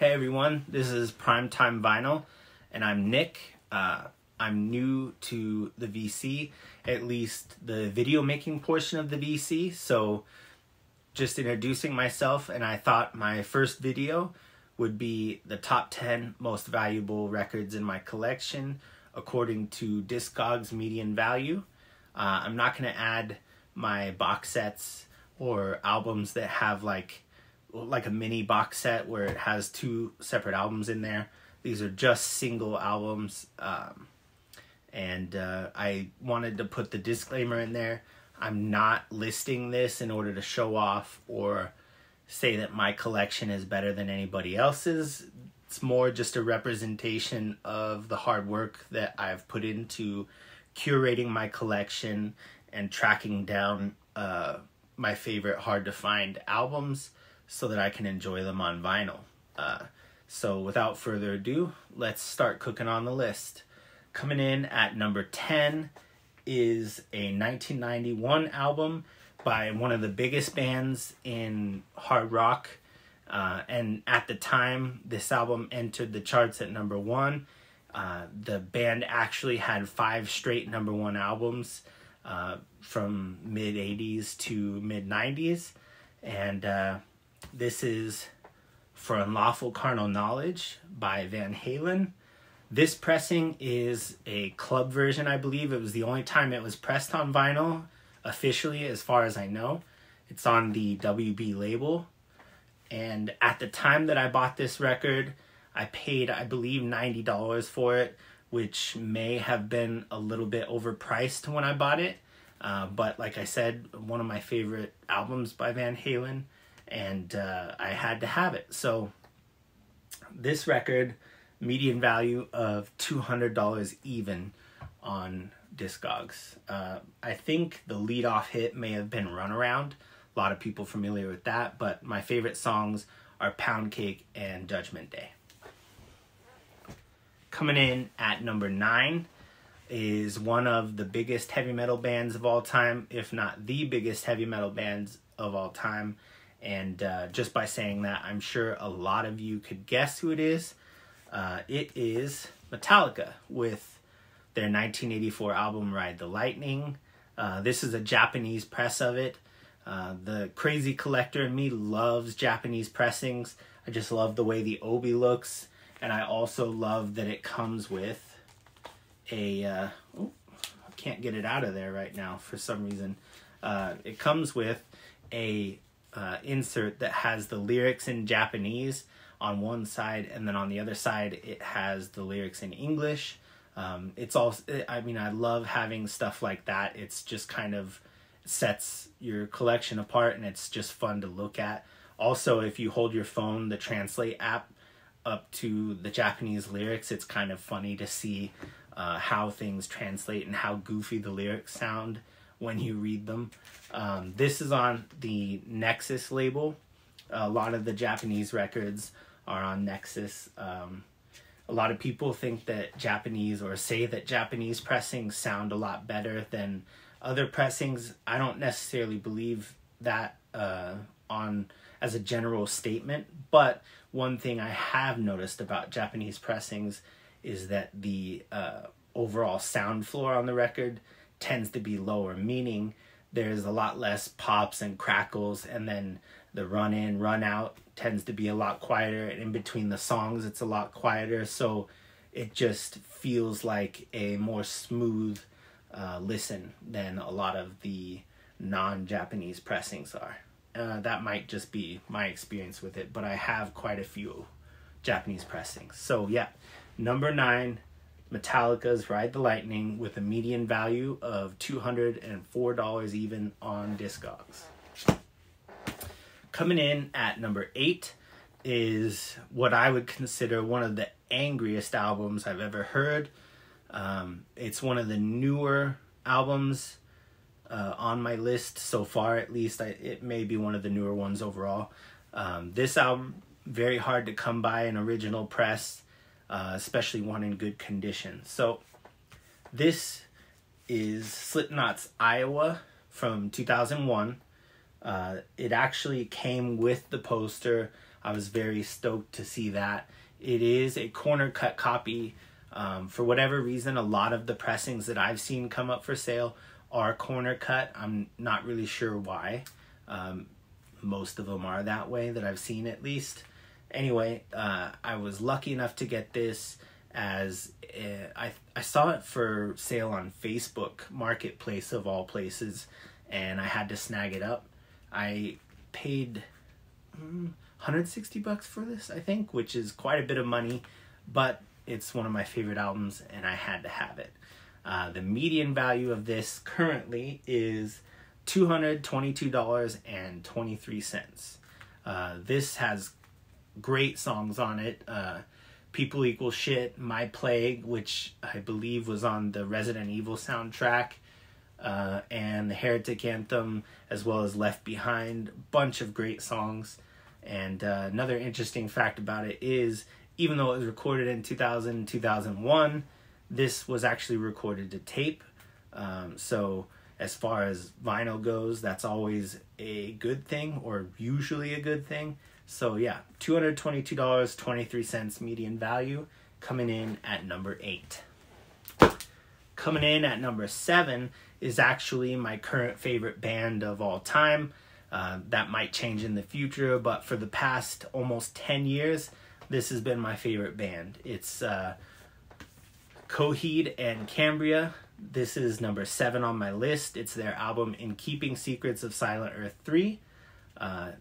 Hey everyone, this is Primetime Vinyl, and I'm Nick. I'm new to the VC, at least the video making portion of the VC, so just introducing myself, and I thought my first video would be the top 10 most valuable records in my collection according to Discogs median value. I'm not going to add my box sets or albums that have like a mini box set where it has two separate albums in there. These are just single albums, and I wanted to put the disclaimer in there. I'm not listing this in order to show off or say that my collection is better than anybody else's. It's more just a representation of the hard work that I've put into curating my collection and tracking down my favorite hard to find albums so that I can enjoy them on vinyl. So without further ado, let's start cooking on the list. Coming in at number 10 is a 1991 album by one of the biggest bands in hard rock. And at the time, this album entered the charts at number 1. The band actually had 5 straight number 1 albums from mid-80s to mid-90s. And this is For Unlawful Carnal Knowledge by Van Halen. This pressing is a club version, I believe. It was the only time it was pressed on vinyl, officially, as far as I know. It's on the WB label. And at the time that I bought this record, I paid, I believe, $90 for it, which may have been a little bit overpriced when I bought it. But like I said, one of my favorite albums by Van Halen, and I had to have it. So this record, median value of $200 even on Discogs. I think the lead-off hit may have been Runaround. A lot of people familiar with that, but my favorite songs are Pound Cake and Judgment Day. Coming in at number 9 is one of the biggest heavy metal bands of all time, if not the biggest heavy metal bands of all time. And just by saying that, I'm sure a lot of you could guess who it is. It is Metallica with their 1984 album Ride the Lightning. This is a Japanese press of it. The crazy collector in me loves Japanese pressings. I just love the way the obi looks, and I also love that it comes with a I can't get it out of there right now for some reason. It comes with a insert that has the lyrics in Japanese on one side, and then on the other side it has the lyrics in English. It's also, I mean, I love having stuff like that. It's just kind of sets your collection apart, and it's just fun to look at. Also, if you hold your phone, the Translate app, up to the Japanese lyrics, it's kind of funny to see how things translate and how goofy the lyrics sound when you read them. This is on the Nexus label. A lot of the Japanese records are on Nexus. A lot of people think that Japanese, or say that Japanese pressings sound a lot better than other pressings. I don't necessarily believe that as a general statement, but one thing I have noticed about Japanese pressings is that the overall sound floor on the record tends to be lower, meaning there's a lot less pops and crackles, and then the run in, run out tends to be a lot quieter, and in between the songs it's a lot quieter, so it just feels like a more smooth listen than a lot of the non-Japanese pressings are. That might just be my experience with it, but I have quite a few Japanese pressings. So yeah, number 9, Metallica's Ride the Lightning, with a median value of $204 even on Discogs. Coming in at number 8 is what I would consider one of the angriest albums I've ever heard. It's one of the newer albums on my list so far, at least. It may be one of the newer ones overall. This album, very hard to come by an original press, especially one in good condition. So this is Slipknot's Iowa from 2001. It actually came with the poster I was very stoked to see that. It is a corner cut copy. For whatever reason, a lot of the pressings that I've seen come up for sale are corner cut. I'm not really sure why. Most of them are that way that I've seen, at least. Anyway, I was lucky enough to get this as I saw it for sale on Facebook Marketplace of all places, and I had to snag it up. I paid $160 for this, I think, which is quite a bit of money, but it's one of my favorite albums and I had to have it. The median value of this currently is $222.23. This has great songs on it. People Equal Shit, My Plague, which I believe was on the Resident Evil soundtrack, and the Heretic Anthem, as well as Left Behind. Bunch of great songs. And another interesting fact about it is, even though it was recorded in 2001, this was actually recorded to tape. So as far as vinyl goes, that's always a good thing, or usually a good thing. So yeah, $222.23 median value, coming in at number 8. Coming in at number 7 is actually my current favorite band of all time. That might change in the future, but for the past almost 10 years, this has been my favorite band. It's Coheed and Cambria. This is number 7 on my list. It's their album In Keeping Secrets of Silent Earth 3.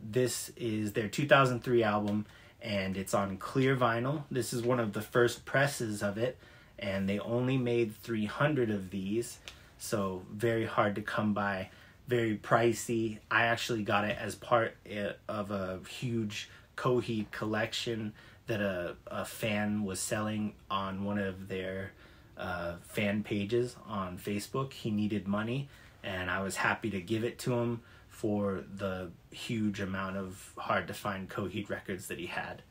This is their 2003 album, and it's on clear vinyl. This is one of the first presses of it, and they only made 300 of these, so very hard to come by, very pricey. I actually got it as part of a huge Coheed collection that a fan was selling on one of their fan pages on Facebook. He needed money, and I was happy to give it to him for the huge amount of hard-to-find Coheed records that he had.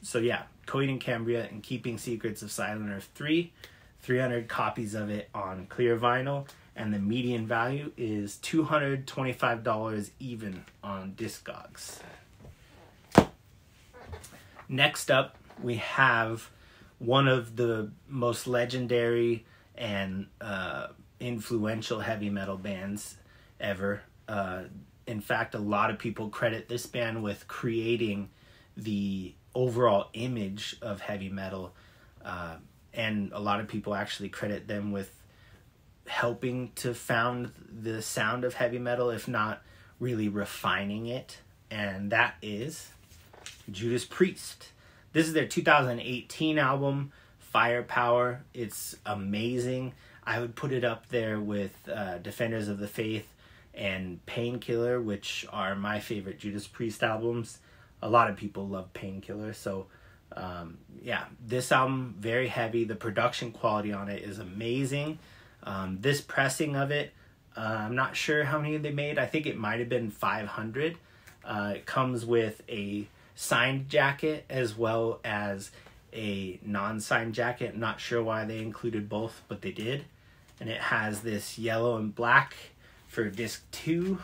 So yeah, Coheed and Cambria and Keeping Secrets of Silent Earth 3, 300 copies of it on clear vinyl, and the median value is $225 even on Discogs. Next up, we have one of the most legendary and influential heavy metal bands ever. In fact, a lot of people credit this band with creating the overall image of heavy metal, and a lot of people actually credit them with helping to found the sound of heavy metal, if not really refining it, and that is Judas Priest. This is their 2018 album, Firepower. It's amazing. I would put it up there with Defenders of the Faith and Painkiller, which are my favorite Judas Priest albums. A lot of people love Painkiller, so yeah, this album, very heavy. The production quality on it is amazing. This pressing of it, I'm not sure how many they made. I think it might have been 500. It comes with a signed jacket as well as a non-signed jacket. Not sure why they included both, but they did. And it has this yellow and black for disc 2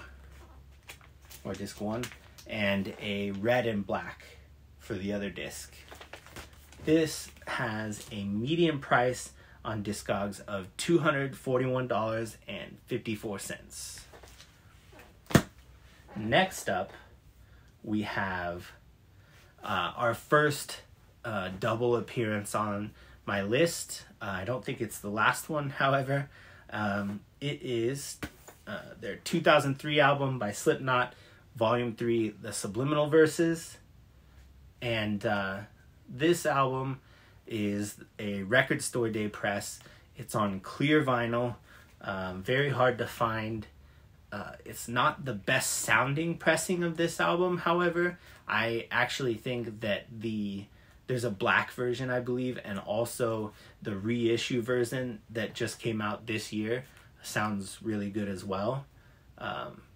or disc 1, and a red and black for the other disc. This has a median price on Discogs of $241.54. Next up, we have our first double appearance on my list. I don't think it's the last one, however. It is their 2003 album by Slipknot, Volume 3, The Subliminal Verses. And this album is a Record Store Day press. It's on clear vinyl, very hard to find. It's not the best sounding pressing of this album, however. I actually think that there's a black version, I believe, and also the reissue version that just came out this year sounds really good as well.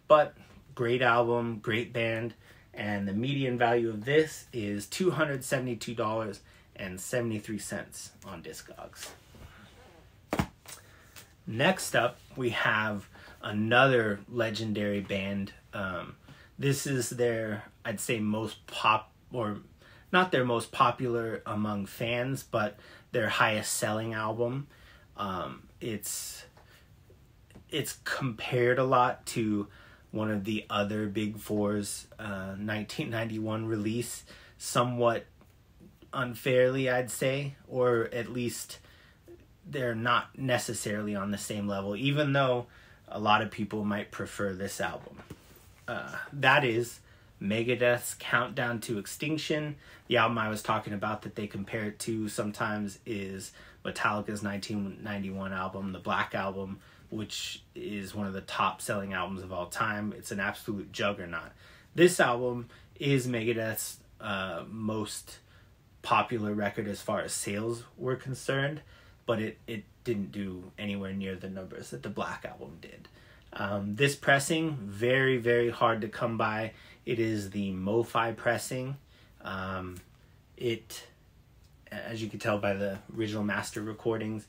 But great album, great band, and the median value of this is $272.73 on Discogs. Next up, we have another legendary band This is their, I'd say, most pop, or not their most popular among fans, but their highest selling album. It's compared a lot to one of the other Big Four's 1991 release, somewhat unfairly, I'd say, or at least they're not necessarily on the same level, even though a lot of people might prefer this album. That is Megadeth's Countdown to Extinction. The album I was talking about that they compare it to sometimes is Metallica's 1991 album, the Black Album, which is one of the top selling albums of all time. It's an absolute juggernaut. This album is Megadeth's most popular record as far as sales were concerned, but it didn't do anywhere near the numbers that the Black Album did. This pressing, very, very hard to come by. It is the MoFi pressing. It, as you can tell by the original master recordings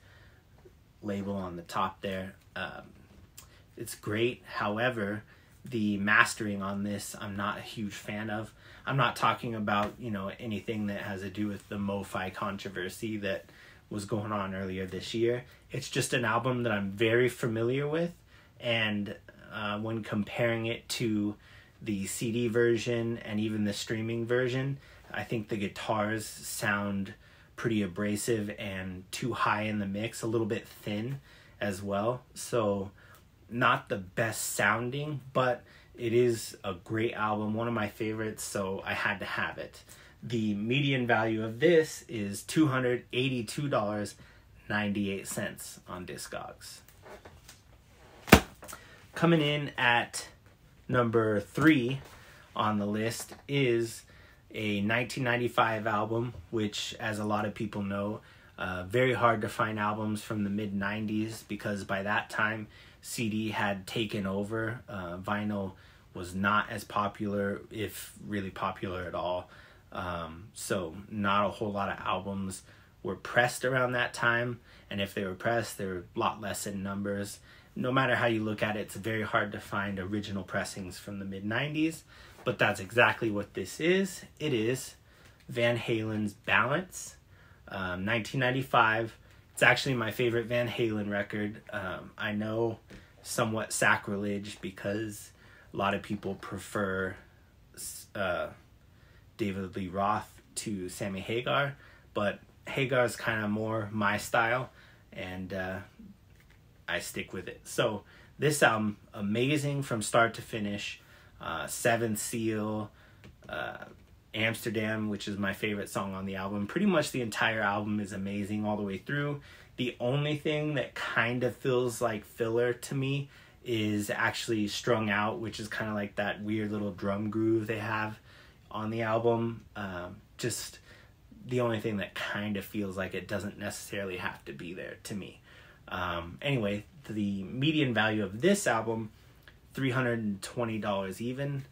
label on the top there, it's great. However, the mastering on this, I'm not a huge fan of. I'm not talking about, anything that has to do with the MoFi controversy that was going on earlier this year. It's just an album that I'm very familiar with, and when comparing it to the CD version and even the streaming version, I think the guitars sound pretty abrasive and too high in the mix, a little bit thin as well. So not the best sounding, but it is a great album, one of my favorites, so I had to have it. The median value of this is $282.98 on Discogs. Coming in at number 3 on the list is a 1995 album, which, as a lot of people know, very hard to find albums from the mid-90s, because by that time CD had taken over. Vinyl was not as popular, if really popular at all. So not a whole lot of albums were pressed around that time, and if they were pressed, they were a lot less in numbers. No matter how you look at it, it's very hard to find original pressings from the mid-90s, but that's exactly what this is. It is Van Halen's Balance, 1995. It's actually my favorite Van Halen record. I know somewhat sacrilege, because a lot of people prefer David Lee Roth to Sammy Hagar, but Hagar's kind of more my style, and I stick with it. So this album, amazing from start to finish. Seventh Seal, Amsterdam, which is my favorite song on the album. Pretty much the entire album is amazing all the way through. The only thing that kind of feels like filler to me is actually Strung Out, which is kind of like that weird little drum groove they have on the album. Just the only thing that kind of feels like it doesn't necessarily have to be there to me. Anyway, the median value of this album, $320 even.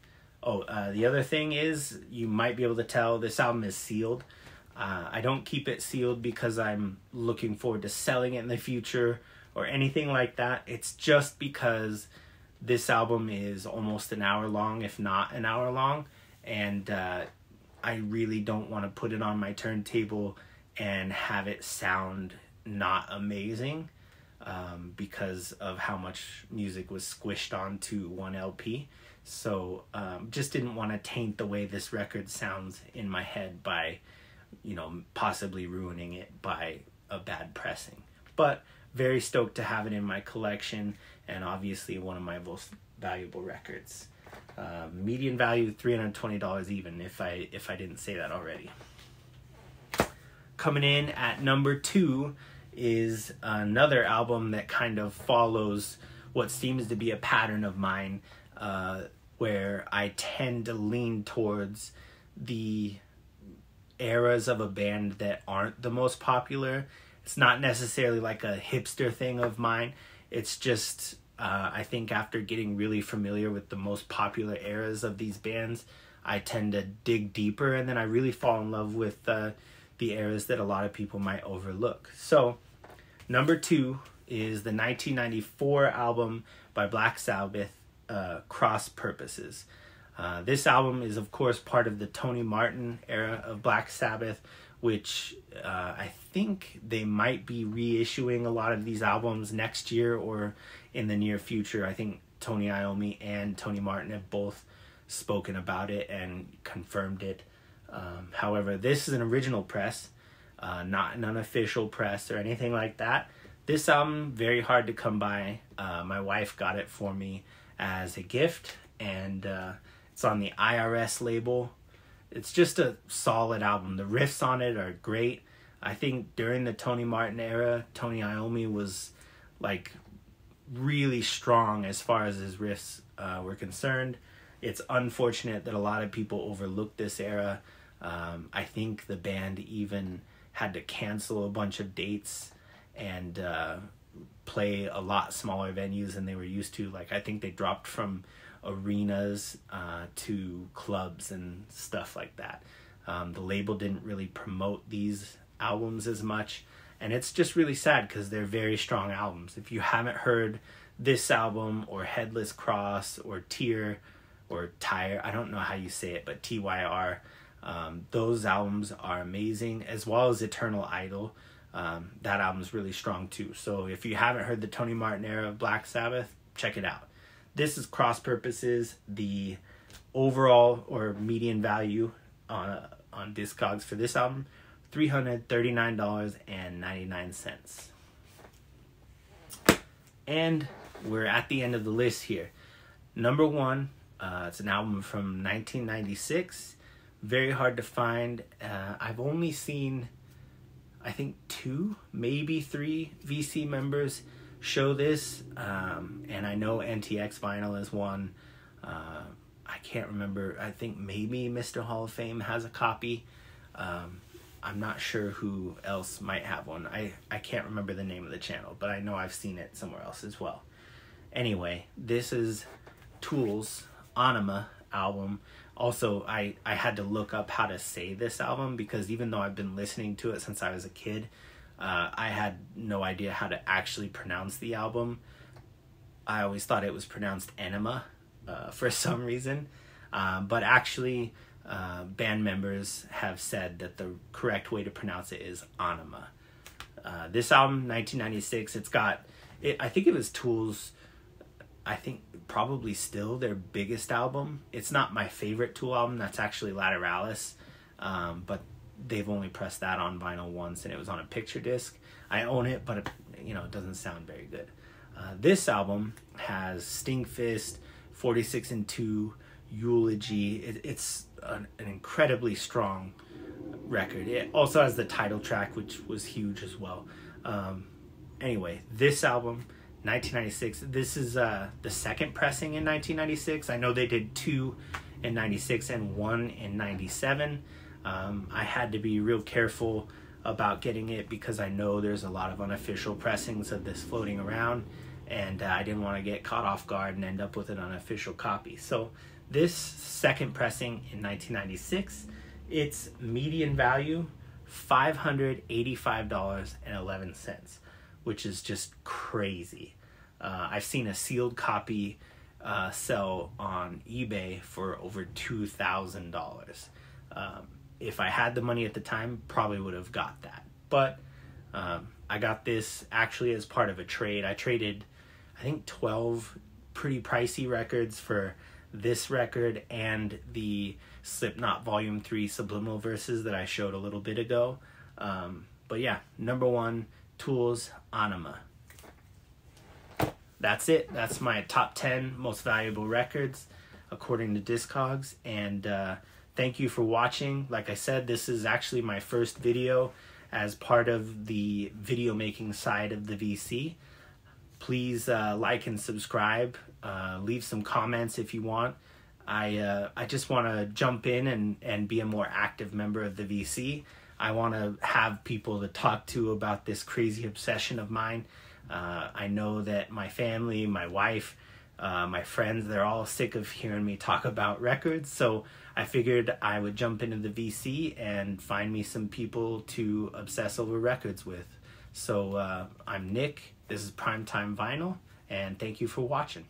The other thing is, you might be able to tell this album is sealed. I don't keep it sealed because I'm looking forward to selling it in the future or anything like that. It's just because this album is almost an hour long, if not an hour long, and I really don't want to put it on my turntable and have it sound not amazing, because of how much music was squished onto one LP. So just didn't want to taint the way this record sounds in my head by, possibly ruining it by a bad pressing. But very stoked to have it in my collection, and obviously one of my most valuable records. Median value $320 even, if I didn't say that already. Coming in at number 2 is another album that kind of follows what seems to be a pattern of mine, where I tend to lean towards the eras of a band that aren't the most popular. It's not necessarily like a hipster thing of mine. It's just, I think after getting really familiar with the most popular eras of these bands, I tend to dig deeper, and then I really fall in love with the eras that a lot of people might overlook. So, number 2 is the 1994 album by Black Sabbath, Cross Purposes. This album is, of course, part of the Tony Martin era of Black Sabbath, which I think they might be reissuing a lot of these albums next year or in the near future. I think Tony Iommi and Tony Martin have both spoken about it and confirmed it. However, this is an original press, not an unofficial press or anything like that. This album, very hard to come by. My wife got it for me as a gift, and it's on the IRS label. It's just a solid album. The riffs on it are great. I think during the Tony Martin era, Tony Iommi was like really strong as far as his riffs were concerned. It's unfortunate that a lot of people overlooked this era. I think the band even had to cancel a bunch of dates and play a lot smaller venues than they were used to. Like, I think they dropped from arenas to clubs and stuff like that. The label didn't really promote these albums as much, and it's just really sad because they're very strong albums. If you haven't heard this album or Headless Cross or Tyr or Tyre, I don't know how you say it, but Tyr, those albums are amazing, as well as Eternal Idol. That album's really strong too. So if you haven't heard the Tony Martin era of Black Sabbath, check it out. This is Cross Purposes. The overall or median value on Discogs for this album, $339.99. And we're at the end of the list here. Number 1, it's an album from 1996. Very hard to find. I've only seen, I think, 2, maybe 3 VC members show this, and I know NTX Vinyl is one. I can't remember. I think maybe Mr. Hall of Fame has a copy. I'm not sure who else might have one. I can't remember the name of the channel, but I know I've seen it somewhere else as well. Anyway, this is Tool's Anima album. Also, I had to look up how to say this album, because even though I've been listening to it since I was a kid, I had no idea how to actually pronounce the album. I always thought it was pronounced Enema for some reason. But actually, band members have said that the correct way to pronounce it is Anima. This album, 1996, I think it was Tool's, I think probably still their biggest album. It's not my favorite Tool album. That's actually Lateralis. But they've only pressed that on vinyl once, and it was on a picture disc. I own it, but it doesn't sound very good. This album has Stinkfist, 46 and 2, Eulogy. It's an incredibly strong record. It also has the title track, which was huge as well. Anyway, this album, 1996. This is the second pressing in 1996. I know they did 2 in 96 and 1 in 97. I had to be real careful about getting it because I know there's a lot of unofficial pressings of this floating around, and I didn't want to get caught off guard and end up with an unofficial copy. So this second pressing in 1996, its median value, $585.11, which is just crazy. I've seen a sealed copy sell on eBay for over $2,000. If I had the money at the time, probably would have got that. But I got this actually as part of a trade. I traded, I think, 12 pretty pricey records for this record and the Slipknot Volume 3 Subliminal Verses that I showed a little bit ago. But yeah, number 1, Tool's Anima. That's it. That's my top 10 most valuable records according to Discogs. And thank you for watching. Like I said, this is actually my first video as part of the video making side of the VC. Please like and subscribe. Leave some comments if you want. I just want to jump in and be a more active member of the VC. I want to have people to talk to about this crazy obsession of mine. I know that my family, my wife, my friends, they're all sick of hearing me talk about records. So I figured I would jump into the VC and find me some people to obsess over records with. So I'm Nick. This is Primetime Vinyl, and thank you for watching.